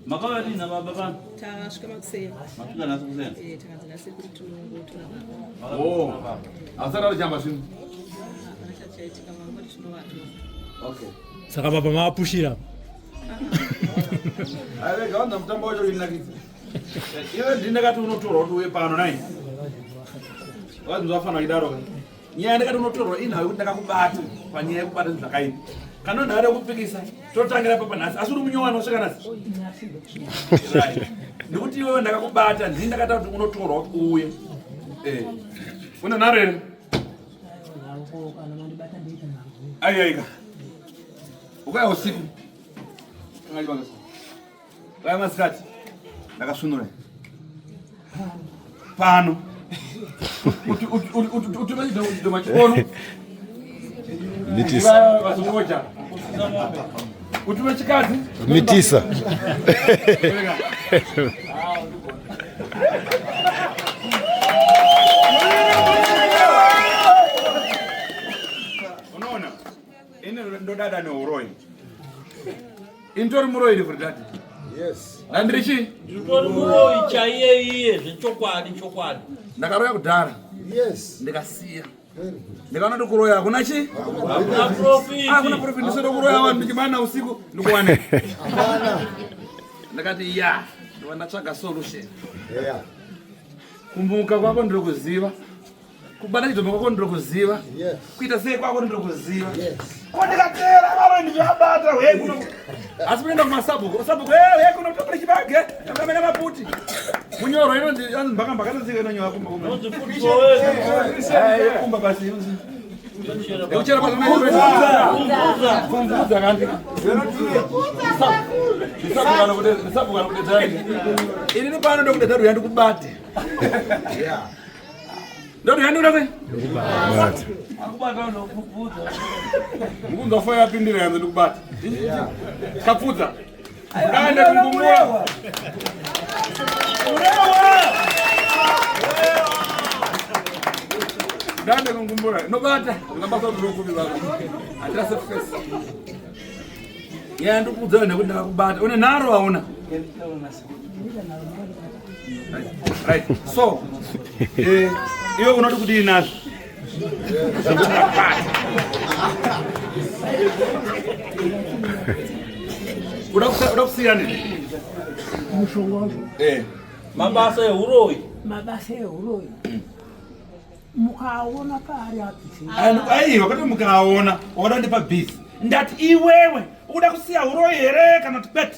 Makawati na baba tashikama kusema matuka naso kusema takazina sekutulungu tuna asara jamba simu anachachaitika mambo tuno watu okay saka baba mapushira ale gaona mtambo wacho linakiti iwe ndinakati unotoro tuwe pano nai wazi mzafana idaro nyande kati unotoro ina kuti ndakakubata panyaya kubata zvakaini kana ndare kupikisa totangira papa nasi asuri munyowana usvika nasi ndikuti iwewe ndakakubata ndindakata kuti unotorwa uye une narere aiaika ukaya usiku ukaya masikati ndakasunura pano utumachidoma chikono vasungoja utume chikazi mitisa unaona ine ndo dada neuroi intori muroi rivurdadi yes nandirichi nditori muroi chaiye iye zvechokwadi chokwadi ndakaroya kudhara yes ndikasiya ndikaona ndikuroya hakuna chi hakuna profit hakuna profit ndisoda kuroya vanhu ndichimana usiku ndikuwane ndakati ya ndatsvaga solution yeah kumuka kwako ndiri kuziva kubata chidzoma kwako ndiri kuziva yes kuita sei kwako ndiri kuziva yes ndikatera varo ndichabata hekuno asi kunoenda kumasabhuku sabhuku hekuno kutopere chibage akamena maputi munyoro ino mbakambaka ndotsika inonyova kumba basi ekuchera pazvumvudza kandi ndisabhukana kudedzani inini pano ndokudedza ruya ndikubate ndoruya ndikuda mukunzwafoya yapindira yanze ndikubata kapfudza kaende kungumbura ndande kungumbura nobata ndingabasa kuti ndokumi vako hatira sefesi yandikudza nekuti ndakakubata une nharo hauna right so iwe unoti kuti inazvo uda kusiya nini mabasa euroi mukaona pari apisi aiwa kuti mukaona wada ndipa bhisi ndati iwewe uda kusiya uroi here kana kuti pete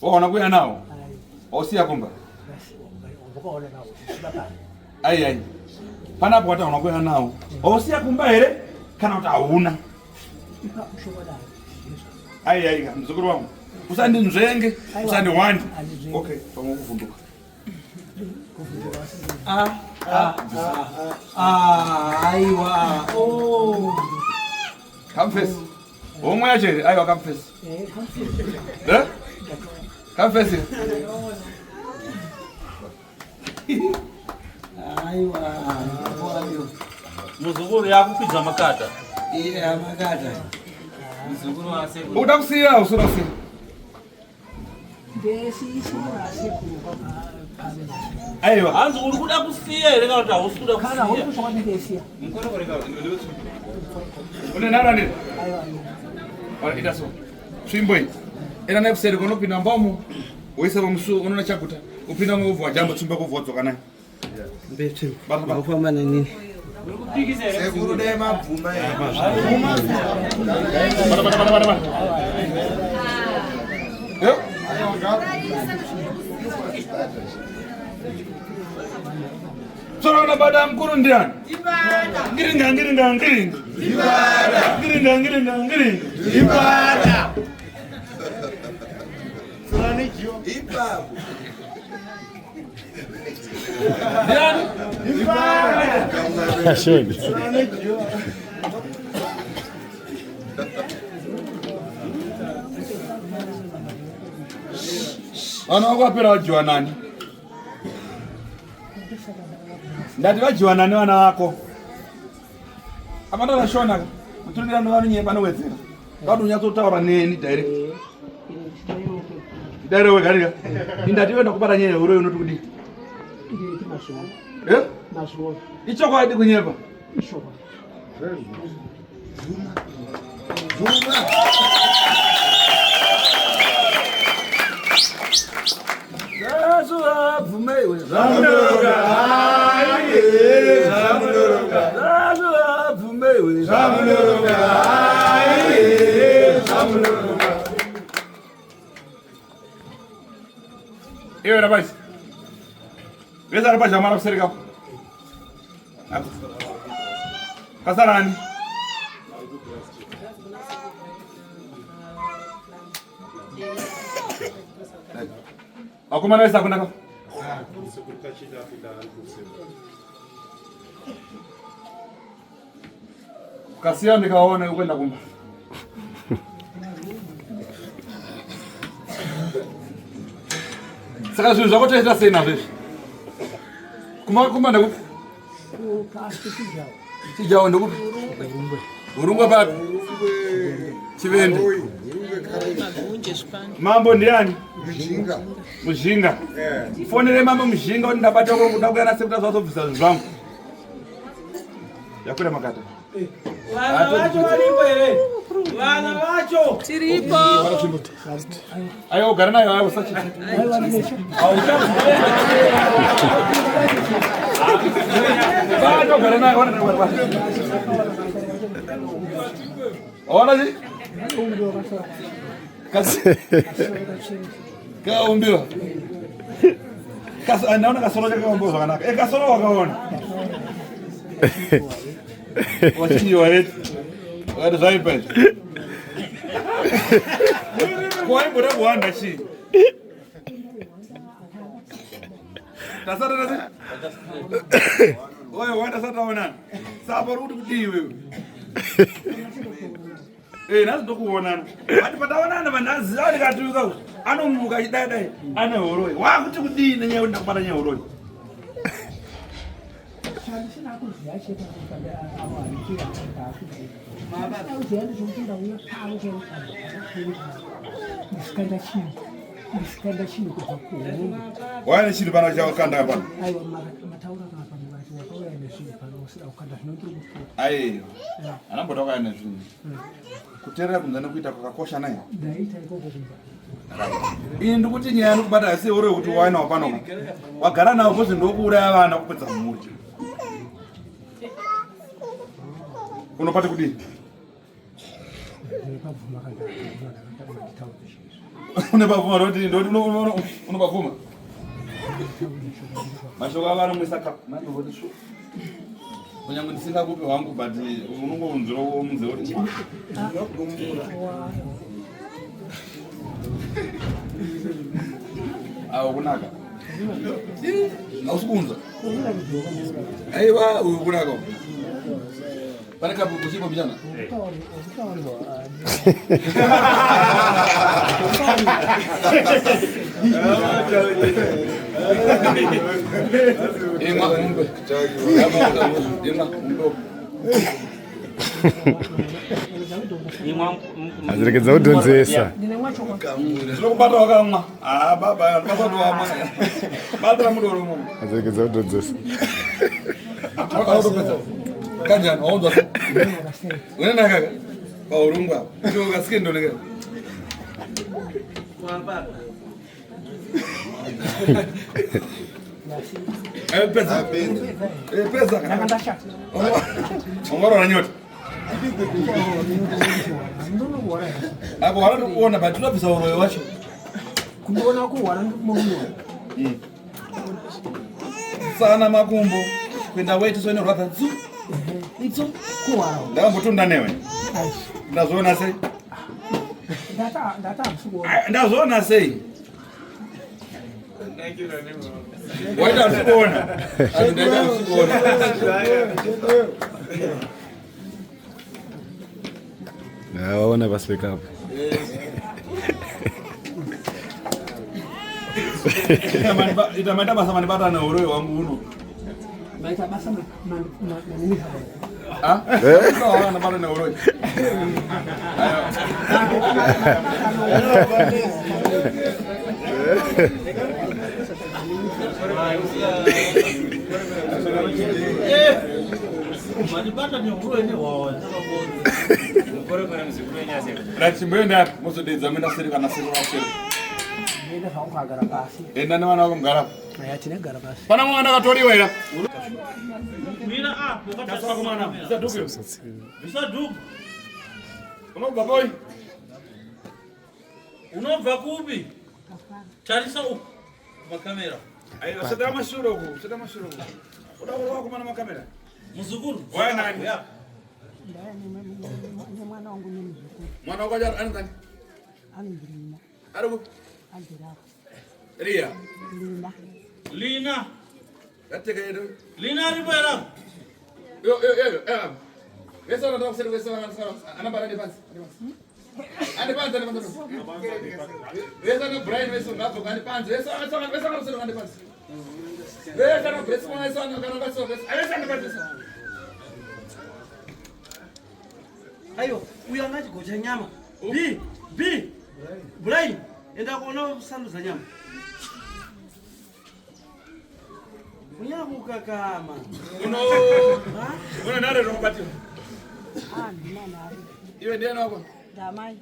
waona kuya nawo wausiya kumba ai panapo wataona kuya nawo wausiya kumba here kana kuti hauna ai mzukuru wangu usandinzvenge usandiwandi okay pamwe kuvhunduka aiwa kamfesi omwe yacho here aiwa kamfesi kamfesi aiwa muzukuru yakupidza makata makata muzukuru wase uda kusiya usura kusiya aiwa hanzi uri kuda kusiya here kana kuti hausi kuda kusiya une narandira ita so svimbo iyi ena nekuseri kunopinda mbomo woisa pamusuo unoona chaguta upinda muvhwa jambo tsumba kuvhwa dzoka nayo ufamba nanini sekuru dai mabvuma sorona bada mkuru ndiani ngiringa ibada ipapo ndiani Ashodi. Vana vako vapera vadyiwa nani? Ndati vadyiwa nani vana vako? Apana vashona. Kuturikira ndovano nyemba nowedzera. Kati unyatsotaura neni direct. Dare wegarika. Indati wenda kubata nyaya huro unoti kudi. Masoro. Ichokwadi kunyemba. Ishoko. Ewe rapaz. Weza rapaz amara kuserika. Kasarani. Akumana wesa kunaka. Kasia ndikaone ukwenda kumba. Saka zvinhu zvakoteta sei nazvo izvi? Kumba ndekupi? Chijawo ndekupi? Urungwe papi? Chivende. Mambo ndiani? Mujinga. Fonere mambo mujinga kuti ndabata kwangu ndakuya nasekuta zvazobvisa zvinhu zvangu. Yakwira makata. Vana vacho varipo here? Vana vacho tiripo. Ayo ugara nayo ayo usachiti. Ugara nayo ona ji? Kaumbiwa. Naona kasoro chake kaumbiwa zvakanaka. Kasoro wakaona. Wachinjiwa heti. Wakati zvaipaizvi. Kwaimboda kuwanda chii? Tasata nasi? Oye, wanda sata onana. Sapa uri kuti kudii wewe? Nasi ndokuonana. Vati pataonana vanhu aziva ndikatuka kuti anomuka achidai ane horoi. Wakuti kudii nenyaya kuti ndakubata nyaya horoi? Waine chiri pano chakanda pano. Aiyo. Anambota kwaine zvinhu. Kuteerera kunze nekuita kwakakosha naye. Ini ndikuti nyaya yekubata asi uri kuti waina wapano. Wagara nawo kuti ndokuuraya vana kupedza mhuri. Unopata kudini? Unopavuma roti ndoti unopavuma? Mashoko ava anomwisa mani voti shu. Kunyange ndisingakupi wangu but unongounzira womunze uri. Awo kunaka. Ausikunza. Aiwa uyu kunaka. Pane kapu kuchipo vijana? Ima umbe. Ima umbe. Azirekeza kudonzesa. Zvinokubata wakamwa. Baba ndikasati wamwa. Batira mudoro mumu. Azirekeza kudonzesa. Akatopedza. Kanjani waunzwa se? Wena kaka? Paurungwa. Ndiwo kasikendo neke. Pesa. Pesa kana. Ongoro nyota. Hapo wala kuona but tunapisa uroyo wacho. Kuona ko wala mungu. Sana makumbo. Kwenda wetu sio rwatha tsu. Itso kuwa. Ndambotunda newe. Ndazoona sei? Data msuko. Ndazoona sei? Waida msukoona. Ndaenda msukoona. Naona basweka hapo. Itamanda basa manibata na uroi wangu uno. Baita basa manini hapo. Ah? No, no bado na uroi. Right, simbenda muso de zamina siri kana siri wasiri. Nenda haukagara pasi. Enda na wana kumgara. Aya tinegara pasi. Pana mwana katoriwa ila. Mina Nasema kumana. Bisa duku. Bisa duku. Unobva boy. Unobva kupi? Tarisa uku makamera. Ayo sada mashuro huko, sada mashuro huko. Unakuwa kumana makamera. Mzukuru. Wewe nani? Mwana wangu ni mzukuru. Mwana wako jana anataka. Andirina. Arugo. Andira. Ria. Lina. Lina. Ateka yedo. Lina ribera. Yo. Wewe unataka kusema wewe anabara ni pants. Ande pants. Wewe sana Brian wewe ngapo ngani pants. Wewe sana kusema ngani pants. Wewe sana press mwana sana kana ngaso. Wewe sana pants. Ayo, uyangaji gocha nyama. B. Brian, enda kuona sandu za nyama. Unyamuka kama. Uno nare rompati. Ndina. Iwe ndiye nako. Damai.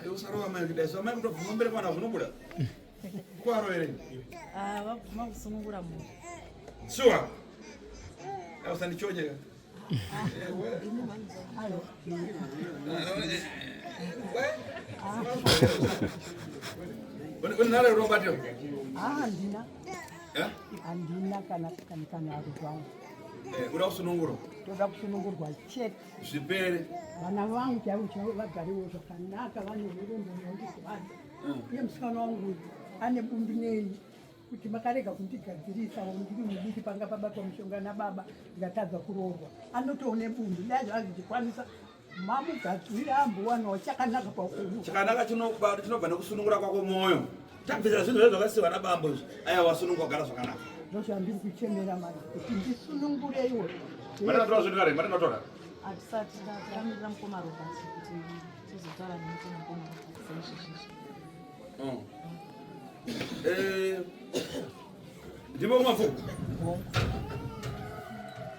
Yo sarowa mai kideso mai kutoka ngombele bwana vunumbura. Kwa roere. Vapfuma kusunungura munhu. Sure. Au sanichoje. Nare rompati. Ndina. Andina kana ari wangu. Ura usununguro. Toda kusunungurwa chete. Zvipere. Vana vangu chaivo vagariwo zvakanaka vane urombo nondisivana. Iye musikana wangu ane bumbi neni kuti makarega kundigadzirisa ndiri mudiki panga pabatwa mushonga nababa ndikatadza kuroorwa anotoone bumbi dai azvichikwanisa mamugadzirira ambowanawo chakanaka pakumu Chakanaka chinobva nekusunungura kwako mwoyo. Tabvisa zvinhu zvakasiwa nabambo izvi. Aya wasununga kugara zvakanaka. ndozvandiri kuchemera mari kuti ndisunungureiwo Matinotora zvinhu kare, matinotora. Hatisati tamirira mukoma Robert kuti tizotaura nemukoma Robert seizvizvi. Ndimo kumafuku.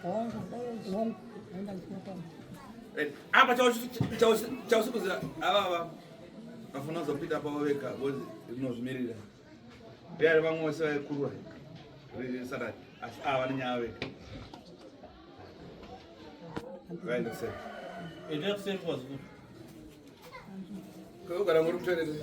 hongu enda ndisinaa Apa chausikuzira avava vafuna kuzopinda pavo vega vinozvimirira. Ndiari vamwe vose vaikurwa sadati asi ava nenyaya vega. Vaenda kuseka. Enda kuseka wazukuru. Kogara muri mutoerere.